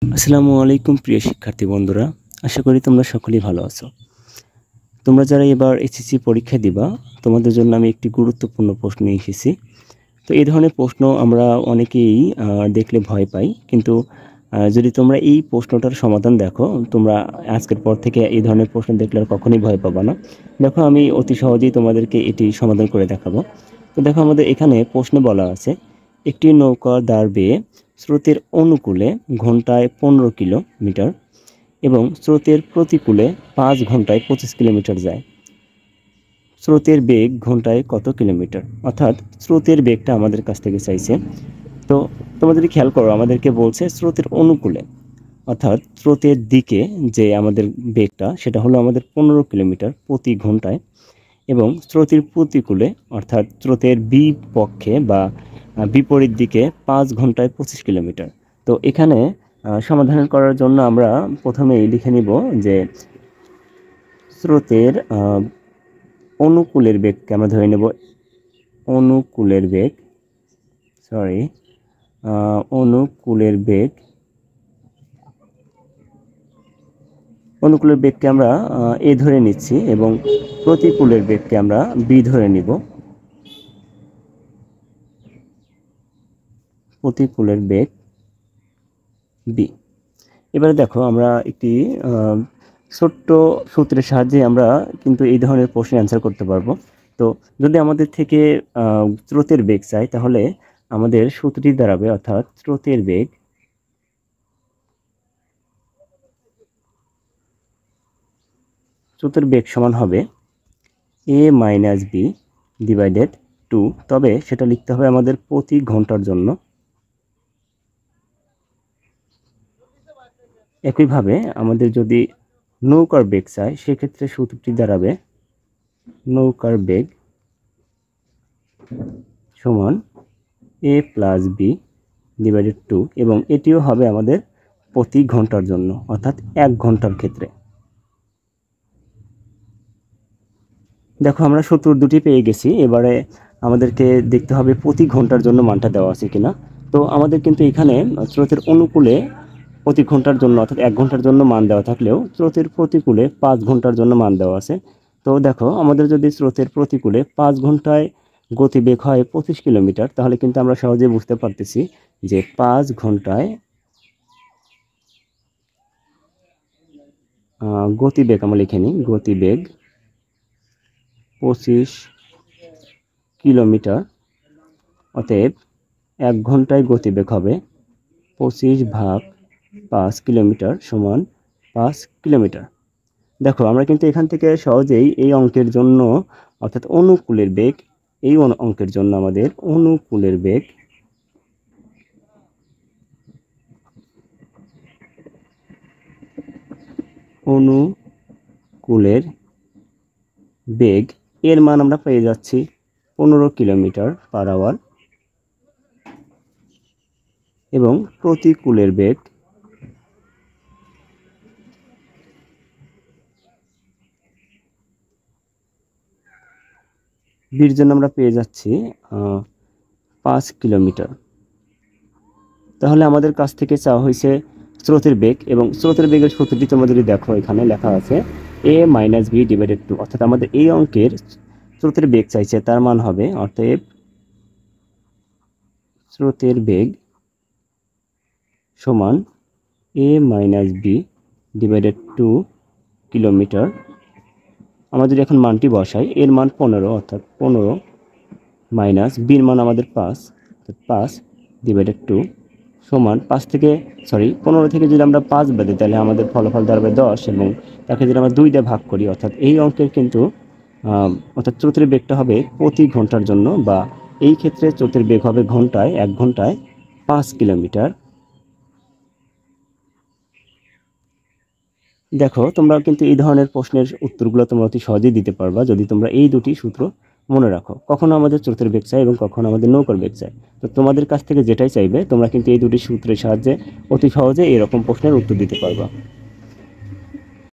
আসসালামু আলাইকুম প্রিয় শিক্ষার্থী বন্ধুরা, আশা করি তোমরা সকলেই ভালো আছো। তোমরা যারা এবার এইচএসসি পরীক্ষা দিবা, তোমাদের জন্য আমি একটি গুরুত্বপূর্ণ প্রশ্ন নিয়ে এসেছি। তো এই ধরনের প্রশ্ন আমরা অনেকেই দেখলে ভয় পাই, কিন্তু যদি তোমরা এই প্রশ্নটার সমাধান দেখো, তোমরা আজকের পর থেকে এই ধরনের প্রশ্ন দেখলে আর কখনোই ভয় পাবা না। দেখো, আমি অতি সহজেই তোমাদেরকে এটি সমাধান করে দেখাবো। তো দেখো, আমাদের এখানে প্রশ্নে বলা আছে, একটি নৌকা দাঁড় বেয়ে স্রোতের অনুকূলে ঘন্টায় 15 কিলোমিটার এবং স্রোতের প্রতিকূলে 5 ঘন্টায় 25 কিলোমিটার যায়। স্রোতের বেগ ঘন্টায় কত কিলোমিটার? অর্থাৎ স্রোতের বেগটা আমাদের কাছ থেকে চাইছে। তো তোমরা যদি খেয়াল করো, আমাদেরকে বলছে স্রোতের অনুকূলে, অর্থাৎ স্রোতের দিকে যে আমাদের বেগটা, সেটা হলো আমাদের 15 কিলোমিটার প্রতি ঘন্টায়, এবং স্রোতের প্রতিকূলে অর্থাৎ স্রোতের বিপক্ষে বা বিপরীত দিকে 5 ঘন্টায় 25 কিলোমিটার। তো এখানে সমাধান করার জন্য আমরা প্রথমেই লিখে নিব যে স্রোতের অনুকূলের বেগকে আমরা ধরে নেব অনুকূলের বেগ অনুকূলের বেগকে আমরা এ ধরে নিচ্ছি এবং প্রতিকূলের বেগকে আমরা বি ধরে নিব। প্রতিকূলের বেগ বি। এবারে দেখো, আমরা একটি ছোট্ট সূত্রের সাহায্যে আমরা কিন্তু এই ধরনের প্রশ্নের অ্যান্সার করতে পারবো। তো যদি আমাদের থেকে স্রোতের বেগ চাই, তাহলে আমাদের সূত্রটি দাঁড়াবে, অর্থাৎ স্রোতের বেগ সমান হবে a মাইনাস বি ডিভাইডেড 2। তবে সেটা লিখতে হবে আমাদের প্রতি ঘন্টার জন্য। একইভাবে আমাদের যদি নৌকার বেগ চাই, সেক্ষেত্রে সূত্রটি দাঁড়াবে নৌকার বেগ সমান a প্লাস বি ডিভাইডেড 2, এবং এটিও হবে আমাদের প্রতি ঘন্টার জন্য, অর্থাৎ 1 ঘন্টার ক্ষেত্রে। দেখো, আমরা সূত্র দুটি পেয়ে গেছি। এবারে আমাদেরকে দেখতে হবে প্রতি ঘন্টার জন্য মানটা দেওয়া আছে কিনা। তো আমাদের কিন্তু এখানে স্রোতের অনুকূলে প্রতি ঘন্টার জন্য অর্থাৎ 1 ঘন্টার জন্য মান দেওয়া থাকলেও স্রোতের প্রতিকূলে 5 ঘন্টার জন্য মান দেওয়া আছে। তো দেখো, আমাদের যদি স্রোতের প্রতিকূলে 5 ঘন্টায় গতিবেগ হয় 25 কিলোমিটার, তাহলে কিন্তু আমরা সহজে বুঝতে পারতেছি যে 5 ঘন্টায় গতিবেগ আমরা লিখে নিই, গতিবেগ 25 কিলোমিটার। অতএব 1 ঘন্টায় গতিবেগ হবে 25/5 কিলোমিটার সমান 5 কিলোমিটার। দেখো, আমরা কিন্তু এখান থেকে সহজেই এই অঙ্কের জন্য, অর্থাৎ অনুকূলের বেগ, এই অঙ্কের জন্য আমাদের অনুকূলের বেগ এর মান আমরা পেয়ে যাচ্ছি 15 কিলোমিটার পার আওয়ার, এবং প্রতিকূলের বেগ বির জন্য আমরা পেয়ে যাচ্ছি 5 কিলোমিটার। তাহলে আমাদের কাছ থেকে চাওয়া হয়েছে স্রোতের বেগ, এবং স্রোতের বেগের সূত্রটি তোমরা যদি দেখো, এখানে লেখা আছে a মাইনাস বি ডিভাইডেড 2, অর্থাৎ আমাদের এই অঙ্কের স্রোতের বেগ চাইছে, তার মান হবে, অতএব স্রোতের বেগ সমান a minus b divided 2 kilometre. আমরা যদি এখন মানটি বসাই, এর মান 15, অর্থাৎ 15 মাইনাস বির মান আমাদের 5, অর্থাৎ 5 ডিভাইডেড 2 সমান 15 থেকে যদি আমরা 5 বাদ দিই, তাহলে আমাদের ফলাফল দাঁড়াবে 10, এবং তাকে যদি আমরা 2 দিয়ে ভাগ করি, অর্থাৎ এই অঙ্কের কিন্তু অর্থাৎ স্রোতের বেগটা হবে প্রতি ঘন্টার জন্য, বা এই ক্ষেত্রে স্রোতের বেগ হবে ঘন্টায়, 1 ঘন্টায় 5 কিলোমিটার। দেখো, তোমরা কিন্তু এই ধরনের প্রশ্নের উত্তরগুলো তোমরা অতি সহজেই দিতে পারবা যদি তোমরা এই দুটি সূত্র মনে রাখো। কখনো আমাদের স্রোতের বেগ চাই এবং কখনো আমাদের নৌকার বেগ চাই। তো তোমাদের কাছ থেকে যেটাই চাইবে, তোমরা কিন্তু এই দুটি সূত্রের সাহায্যে অতি সহজে এরকম প্রশ্নের উত্তর দিতে পারবা।